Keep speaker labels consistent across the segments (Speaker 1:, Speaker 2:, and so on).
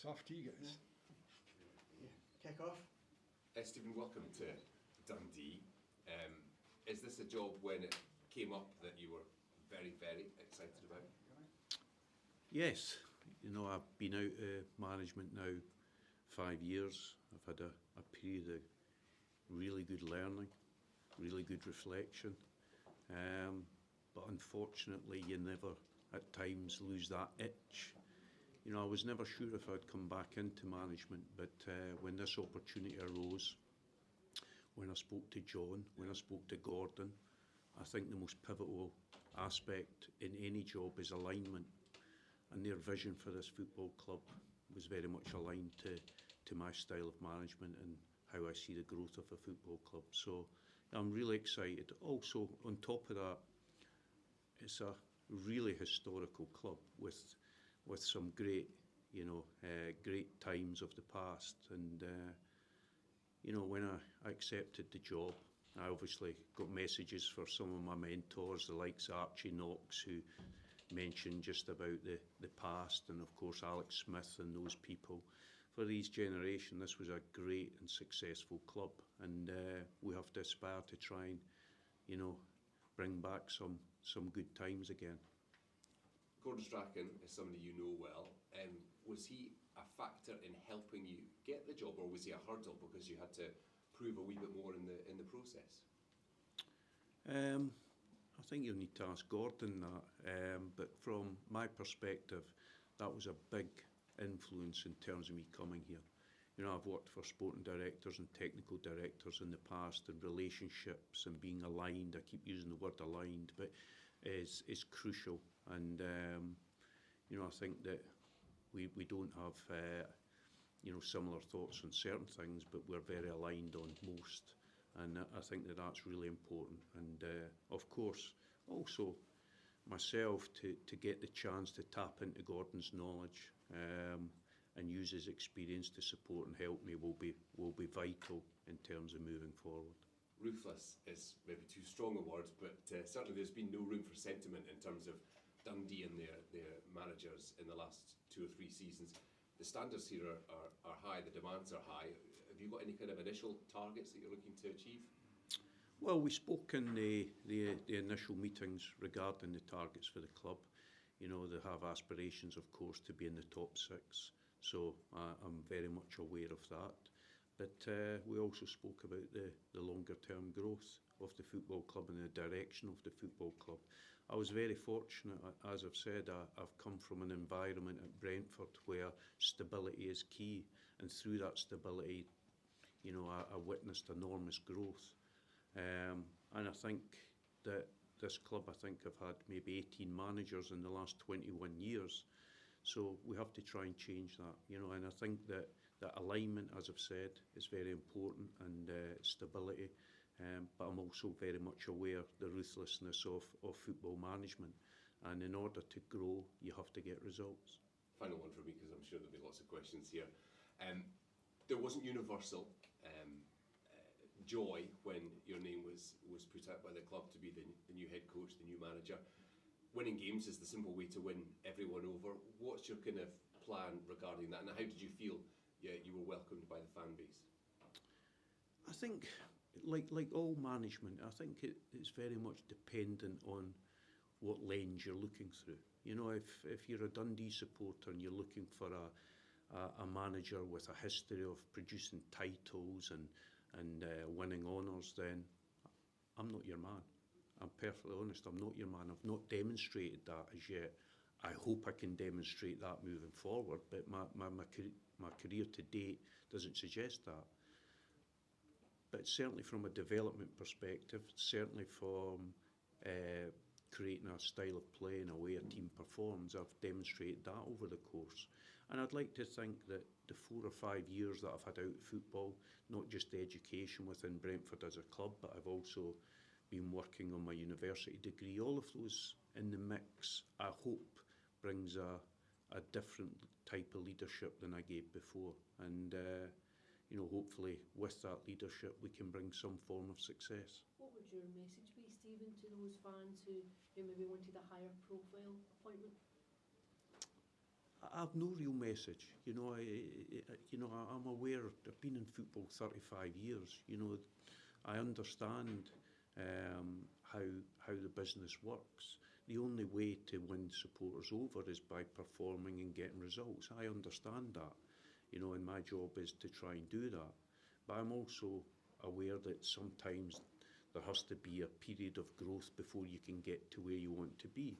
Speaker 1: It's off to you guys.
Speaker 2: Kick off.
Speaker 3: Stephen, welcome to Dundee. Is this a job when it came up that you were very, very excited about?
Speaker 4: Yes, you know, I've been out of management now 5 years. I've had a period of really good learning, really good reflection. But unfortunately, you never at times lose that itch. You know, I was never sure if I'd come back into management, but when this opportunity arose, when I spoke to John, when I spoke to Gordon, I think the most pivotal aspect in any job is alignment. And their vision for this football club was very much aligned to my style of management and how I see the growth of a football club. So I'm really excited. Also, on top of that, it's a really historical club with some great, great times of the past. And, when I accepted the job, I obviously got messages for some of my mentors, the likes of Archie Knox, who mentioned just about the past, and of course Alex Smith and those people. For these generation, this was a great and successful club, and we have to aspire to try and, bring back some good times again.
Speaker 3: Gordon Strachan is somebody you know well. Was he a factor in helping you get the job, or was he a hurdle because you had to prove a wee bit more in the process?
Speaker 4: I think you'll need to ask Gordon that, but from my perspective, that was a big influence in terms of me coming here. You know, I've worked for sporting directors and technical directors in the past, and relationships and being aligned, I keep using the word aligned, but is crucial. And, I think that we don't have, similar thoughts on certain things, but we're very aligned on most. And I think that that's really important. And of course, also myself to get the chance to tap into Gordon's knowledge and use his experience to support and help me will be vital in terms of moving forward.
Speaker 3: Ruthless is maybe too strong a word, but certainly there's been no room for sentiment in terms of Dundee and their managers in the last 2 or 3 seasons. The standards here are high, the demands are high. Have you got any kind of initial targets that you're looking to achieve?
Speaker 4: Well, we spoke in the initial meetings regarding the targets for the club. You know, they have aspirations, of course, to be in the top 6. So I'm very much aware of that. But we also spoke about the longer term growth of the football club and the direction of the football club. I was very fortunate, as I've said, I've come from an environment at Brentford where stability is key, and through that stability, I witnessed enormous growth. And I think that this club, have had maybe 18 managers in the last 21 years. So we have to try and change that, and I think that alignment, as I've said, is very important, and stability. But I'm also very much aware the ruthlessness of football management. And in order to grow, you have to get results.
Speaker 3: Final one for me, because I'm sure there'll be lots of questions here. There wasn't universal joy when your name was put out by the club to be the new head coach, the new manager. Winning games is the simple way to win everyone over. What's your kind of plan regarding that, and how did you feel you were welcomed by the fan base?
Speaker 4: I think, like all management, I think it's very much dependent on what lens you're looking through. You know, if you're a Dundee supporter and you're looking for a manager with a history of producing titles and winning honours, then I'm not your man. I'm perfectly honest, I'm not your man. I've not demonstrated that as yet. I hope I can demonstrate that moving forward, but my career to date doesn't suggest that. But certainly from a development perspective, certainly from creating a style of play and a way a team performs, I've demonstrated that over the course. And I'd like to think that the 4 or 5 years that I've had out of football, not just the education within Brentford as a club, but I've also been working on my university degree, all of those in the mix, I hope brings a different type of leadership than I gave before. And hopefully with that leadership we can bring some form of success.
Speaker 5: What would your message be, Stephen, to those fans who maybe wanted a higher profile appointment?
Speaker 4: I have no real message. You know, I'm aware. I've been in football 35 years. You know, I understand how the business works. The only way to win supporters over is by performing and getting results. I understand that. You know, and my job is to try and do that. But I'm also aware that sometimes there has to be a period of growth before you can get to where you want to be.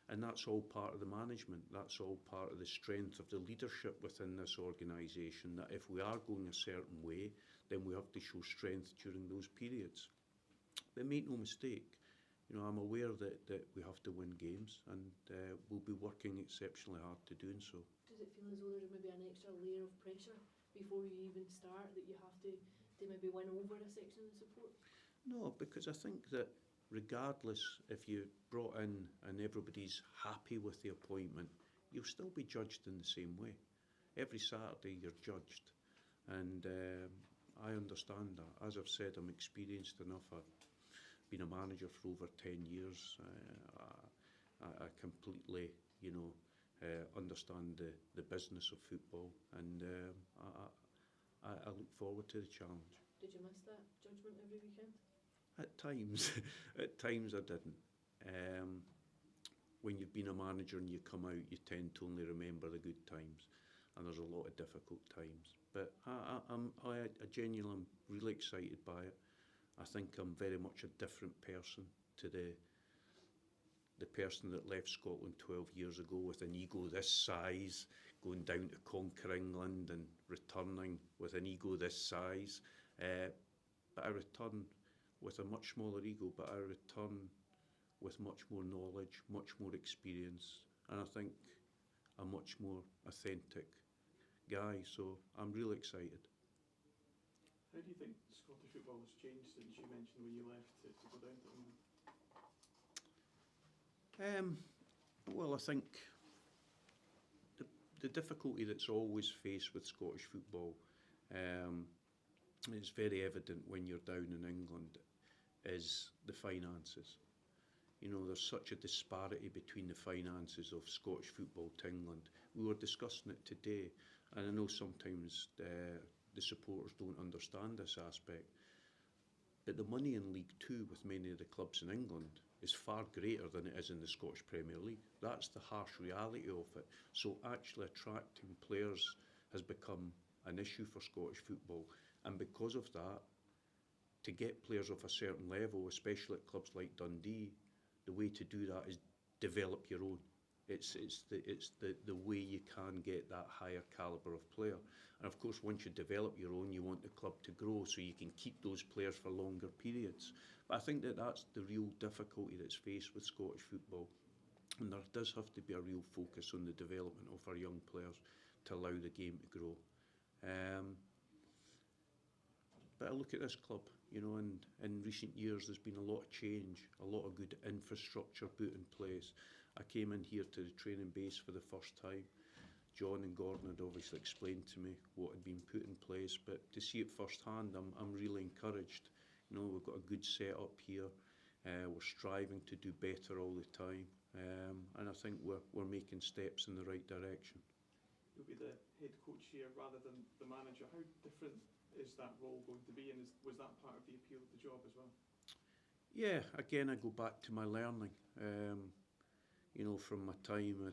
Speaker 4: And that's all part of the management. That's all part of the strength of the leadership within this organisation, that if we are going a certain way, then we have to show strength during those periods. But make no mistake, you know, I'm aware that we have to win games, and we'll be working exceptionally hard to doing so.
Speaker 5: Does it feel as though there's maybe an extra layer of pressure before you even start, that you have to maybe win over a section of the support?
Speaker 4: No, because I think that regardless if you brought in and everybody's happy with the appointment, you'll still be judged in the same way. Every Saturday you're judged, and I understand that. As I've said, I'm experienced enough. I've been a manager for over 10 years. I completely, you know, understand the business of football, and I look forward to the challenge.
Speaker 5: Did you miss that judgment every weekend?
Speaker 4: At times, at times I didn't. When you've been a manager and you come out, you tend to only remember the good times, and there's a lot of difficult times. But I genuinely am really excited by it. I think I'm very much a different person to the person that left Scotland 12 years ago with an ego this size, going down to conquer England and returning with an ego this size. But I return with a much smaller ego, but I return with much more knowledge, much more experience, and I think a much more authentic guy. So I'm really excited.
Speaker 2: How do you think Scottish football has changed since you mentioned when you left to go down to England?
Speaker 4: Well, I think the difficulty that's always faced with Scottish football, it's very evident when you're down in England, is the finances. You know, there's such a disparity between the finances of Scottish football to England. We were discussing it today, and I know sometimes the supporters don't understand this aspect, but the money in League Two with many of the clubs in England is far greater than it is in the Scottish Premier League. That's the harsh reality of it. So actually attracting players has become an issue for Scottish football, and because of that, to get players of a certain level, especially at clubs like Dundee, the way to do that is develop your own. It's the way you can get that higher calibre of player. And of course, once you develop your own, you want the club to grow so you can keep those players for longer periods. But I think that's the real difficulty that's faced with Scottish football. And there does have to be a real focus on the development of our young players to allow the game to grow. But I look at this club, you know, and in recent years there's been a lot of change, a lot of good infrastructure put in place. I came in here to the training base for the first time. John and Gordon had obviously explained to me what had been put in place, but to see it firsthand, I'm really encouraged. You know, we've got a good setup here. We're striving to do better all the time, and I think we're making steps in the right direction.
Speaker 2: You'll be the head coach here rather than the manager. How different is that role going to be, and was that part of the appeal of the job as well?
Speaker 4: Yeah, again, I go back to my learning. You know, from my time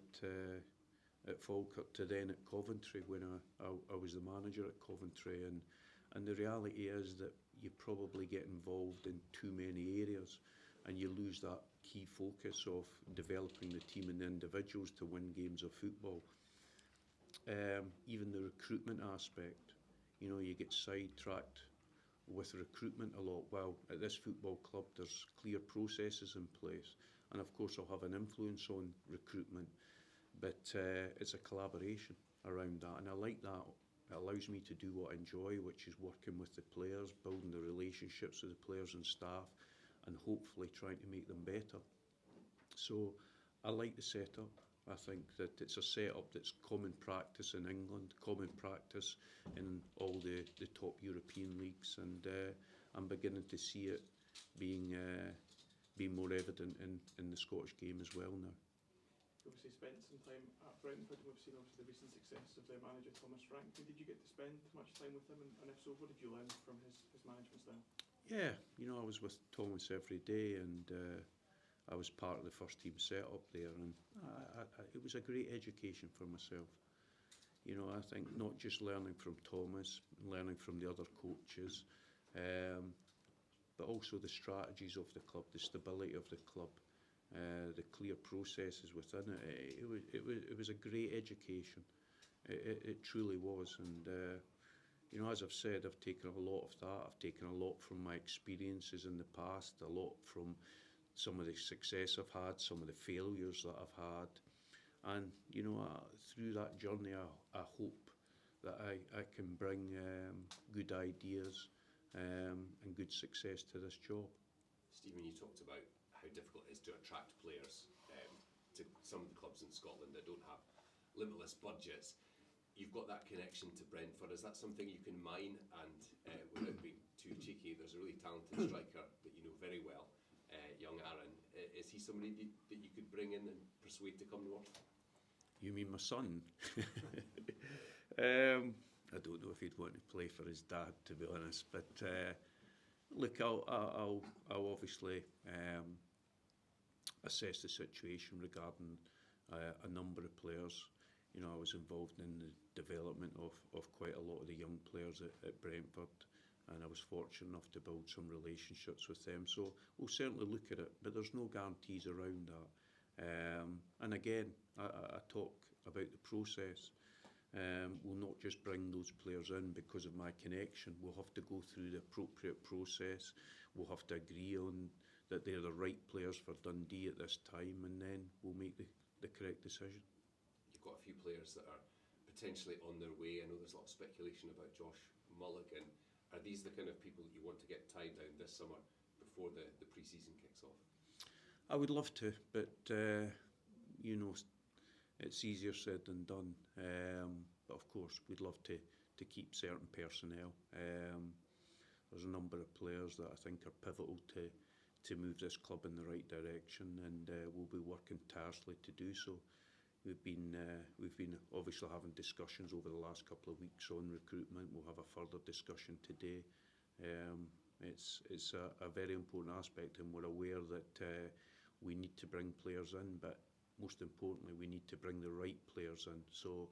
Speaker 4: at Falkirk to then at Coventry, when I was the manager at Coventry, and the reality is that you probably get involved in too many areas, and you lose that key focus of developing the team and the individuals to win games of football. Even the recruitment aspect, you know, you get sidetracked with recruitment a lot. Well, at this football club, there's clear processes in place, and of course I'll have an influence on recruitment, but it's a collaboration around that, and I like that. It allows me to do what I enjoy, which is working with the players, building the relationships with the players and staff, and hopefully trying to make them better. So I like the setup. I think that it's a setup that's common practice in England, common practice in all the top European leagues, and I'm beginning to see it being more evident in the Scottish game as well now.
Speaker 2: You obviously spent some time at Brentford. We've seen obviously the recent success of their manager Thomas Tuchel. Did you get to spend much time with him, and if so, what did you learn from his management style?
Speaker 4: Yeah, you know, I was with Thomas every day, and I was part of the first team set up there, and it was a great education for myself. You know, I think not just learning from Thomas, learning from the other coaches, but also the strategies of the club, the stability of the club, the clear processes within it. It was a great education. It truly was, and you know, as I've said, I've taken a lot of that. I've taken a lot from my experiences in the past, a lot from some of the success I've had, some of the failures that I've had. And, you know, through that journey, I hope that I can bring good ideas and good success to this job.
Speaker 3: Stephen, you talked about how difficult it is to attract players to some of the clubs in Scotland that don't have limitless budgets. You've got that connection to Brentford. Is that something you can mine? And without being too cheeky, there's a really talented striker that you know very well, young Aaron. Is he somebody that you could bring in and persuade to come north?
Speaker 4: You mean my son? I don't know if he'd want to play for his dad, to be honest. But look, I'll obviously assess the situation regarding a number of players. You know, I was involved in the development of quite a lot of the young players at Brentford, and I was fortunate enough to build some relationships with them. So we'll certainly look at it, but there's no guarantees around that. And again, I talk about the process. We'll not just bring those players in because of my connection. We'll have to go through the appropriate process. We'll have to agree on that they're the right players for Dundee at this time, and then we'll make the correct decision.
Speaker 3: You've got a few players that are potentially on their way. I know there's a lot of speculation about Josh Mulligan. Are these the kind of people that you want to get tied down this summer before the pre-season kicks off?
Speaker 4: I would love to, but you know, it's easier said than done. But of course, we'd love to keep certain personnel. There's a number of players that I think are pivotal to move this club in the right direction, and we'll be working tirelessly to do so. We've been obviously having discussions over the last couple of weeks on recruitment. We'll have a further discussion today. It's a very important aspect, and we're aware that we need to bring players in, but most importantly, we need to bring the right players in. So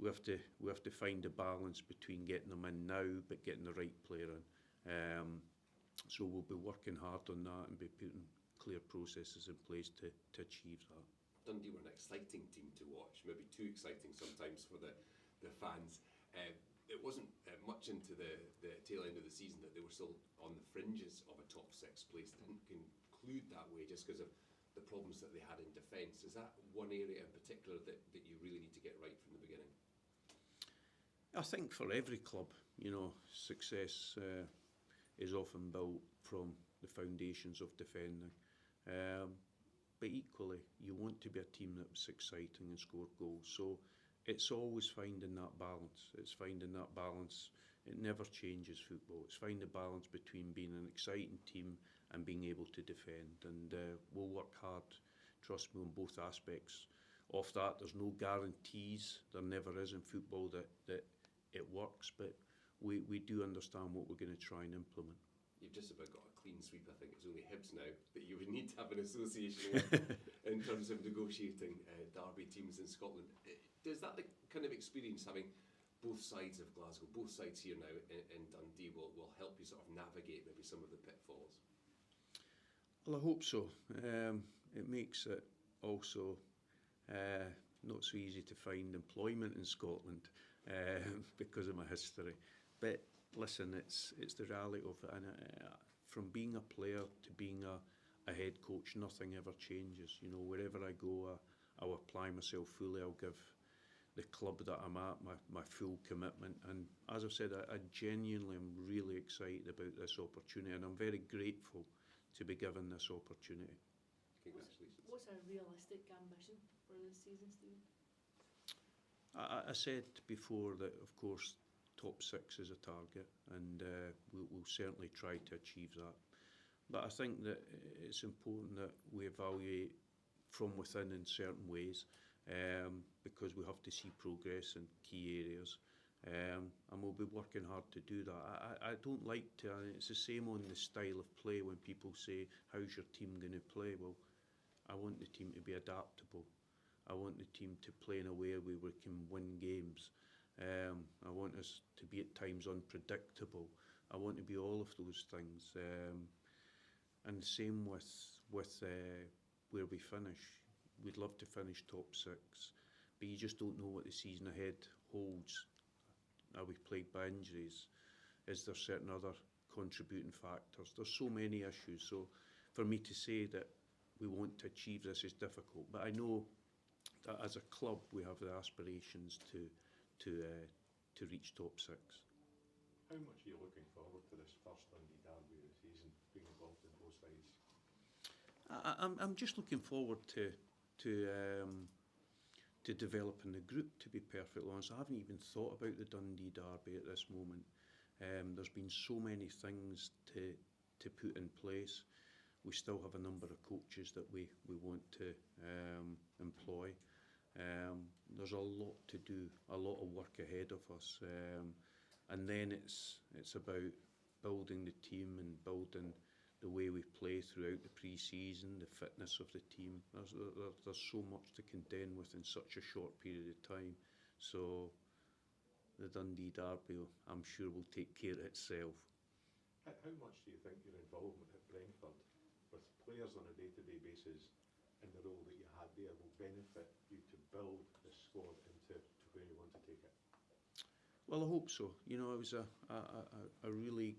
Speaker 4: we have to find a balance between getting them in now, but getting the right player in. So we'll be working hard on that and be putting clear processes in place to achieve that.
Speaker 3: Dundee were an exciting team to watch, maybe too exciting sometimes for the fans. It wasn't much into the tail end of the season that they were still on the fringes of a top six place. They didn't conclude that way just because of the problems that they had in defence. Is that one area in particular that you really need to get right from the beginning?
Speaker 4: I think for every club, you know, success is often built from the foundations of defending. But equally, you want to be a team that was exciting and scored goals. So it's always finding that balance. It's finding that balance. It never changes football. It's finding the balance between being an exciting team and being able to defend. And we'll work hard, trust me, on both aspects of that. There's no guarantees. There never is in football that it works. But we do understand what we're going to try and implement.
Speaker 3: You've just about got a clean sweep. I think it's only Hibs now that you would need to have an association with in terms of negotiating derby teams in Scotland. Does that kind of experience, having both sides of Glasgow, both sides here now in Dundee, will help you sort of navigate maybe some of the pitfalls?
Speaker 4: Well, I hope so. It makes it also not so easy to find employment in Scotland because of my history. But listen, it's the reality of it. And from being a player to being a head coach, nothing ever changes. You know, wherever I go, I'll apply myself fully. I'll give the club that I'm at my full commitment. And as I've said, I genuinely am really excited about this opportunity, and I'm very grateful to be given this opportunity.
Speaker 3: Congratulations.
Speaker 5: What's a realistic ambition for this season, Stephen?
Speaker 4: I said before that, of course, top six is a target, and we'll certainly try to achieve that. But I think that it's important that we evaluate from within in certain ways. because we have to see progress in key areas. And we'll be working hard to do that. I don't like to, it's the same on the style of play when people say, how's your team going to play? Well, I want the team to be adaptable. I want the team to play in a way where we can win games. I want us to be at times unpredictable. I want to be all of those things. And the same with where we finish. We'd love to finish top 6, but you just don't know what the season ahead holds. Are we plagued by injuries? Is there certain other contributing factors? There's so many issues. So for me to say that we want to achieve this is difficult. But I know that as a club we have the aspirations to reach top 6.
Speaker 1: How much are you looking forward to this first Dundee Derby of the season, being involved in both sides?
Speaker 4: I'm just looking forward to developing the group, to be perfectly honest. I haven't even thought about the Dundee Derby at this moment. There's been so many things to put in place. We still have a number of coaches that we want to employ. There's a lot to do, a lot of work ahead of us. And then it's about building the team and building the way we play throughout the pre-season, the fitness of the team. There's so much to contend with in such a short period of time. So the Dundee Derby, I'm sure, will take care of itself.
Speaker 1: How much do you think your involvement at Brentford with players on a day-to-day basis in the role that you had there will benefit you to build the squad into where you want to take it?
Speaker 4: Well, I hope so. You know, it was a really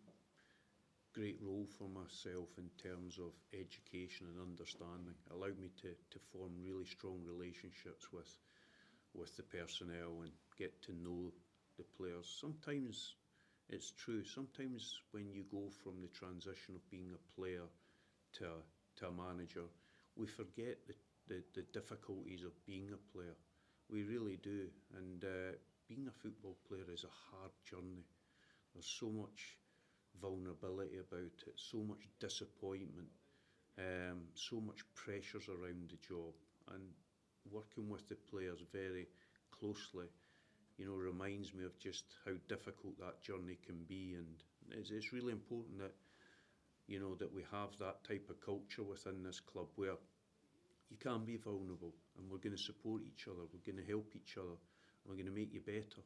Speaker 4: great role for myself in terms of education and understanding. It allowed me to form really strong relationships with the personnel and get to know the players. Sometimes it's true. Sometimes when you go from the transition of being a player to a manager, we forget the difficulties of being a player. We really do. And being a football player is a hard journey. There's so much vulnerability about it, so much disappointment, so much pressures around the job, and working with the players very closely, you know, reminds me of just how difficult that journey can be. And it's really important that, you know, that we have that type of culture within this club where you can be vulnerable and we're going to support each other, we're going to help each other, and we're going to make you better.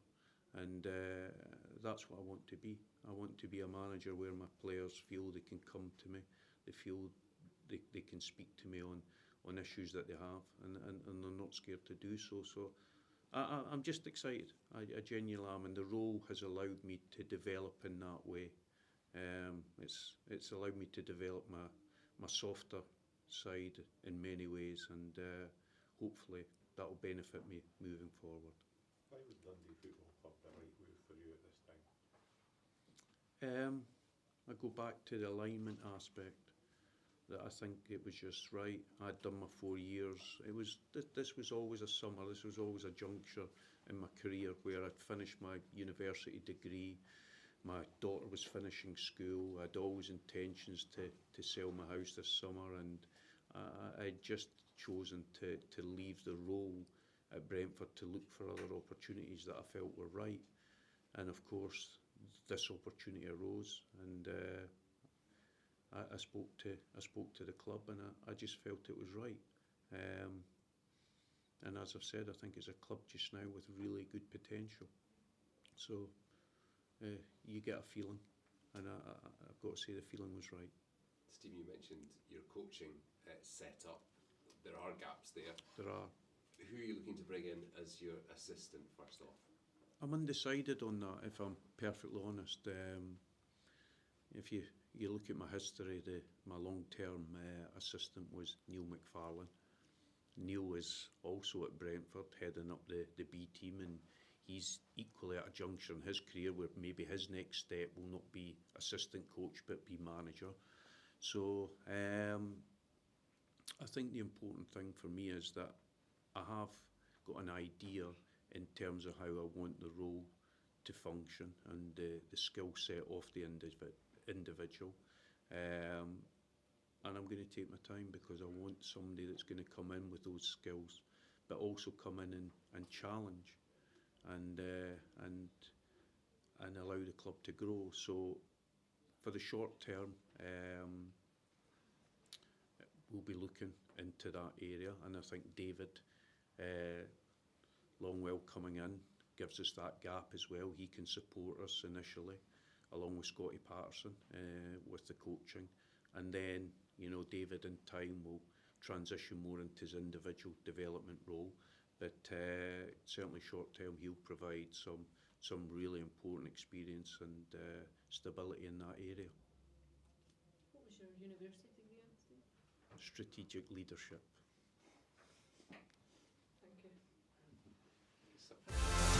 Speaker 4: And that's what I want to be. I want to be a manager where my players feel they can come to me, they feel they can speak to me on issues that they have, and they're not scared to do so. So I'm just excited. I genuinely am, and the role has allowed me to develop in that way. It's allowed me to develop my softer side in many ways, and hopefully that will benefit me moving forward.
Speaker 1: Why was Dundee Football Club the right move for you at this time?
Speaker 4: I go back to the alignment aspect, that I think it was just right. I'd done my 4 years. This was always a summer, this was always a juncture in my career where I'd finished my university degree, my daughter was finishing school, I'd always intentions to sell my house this summer, and I'd just chosen to leave the role at Brentford to look for other opportunities that I felt were right. And of course this opportunity arose, and I spoke to the club, and I just felt it was right. And as I've said, I think it's a club just now with really good potential. So you get a feeling, and I've got to say the feeling was right.
Speaker 3: Steve, you mentioned your coaching set up. There are gaps there.
Speaker 4: There are.
Speaker 3: Who are you looking to bring in as your assistant first off?
Speaker 4: I'm undecided on that, if I'm perfectly honest. If you look at my history, my long-term assistant was Neil McFarlane. Neil is also at Brentford, heading up the B team, and he's equally at a juncture in his career where maybe his next step will not be assistant coach but be manager. So I think the important thing for me is that I have got an idea in terms of how I want the role to function and the skill set of the individual. And I'm going to take my time because I want somebody that's going to come in with those skills. but also come in and challenge and allow the club to grow. So for the short term, we'll be looking into that area, and I think David Longwell coming in gives us that gap as well. He can support us initially, along with Scotty Patterson with the coaching, and then, you know, David in time will transition more into his individual development role, but certainly short term he'll provide some really important experience and stability in that area.
Speaker 5: What was your university degree in, Steve?
Speaker 4: Strategic leadership.
Speaker 5: Thank you.
Speaker 3: So-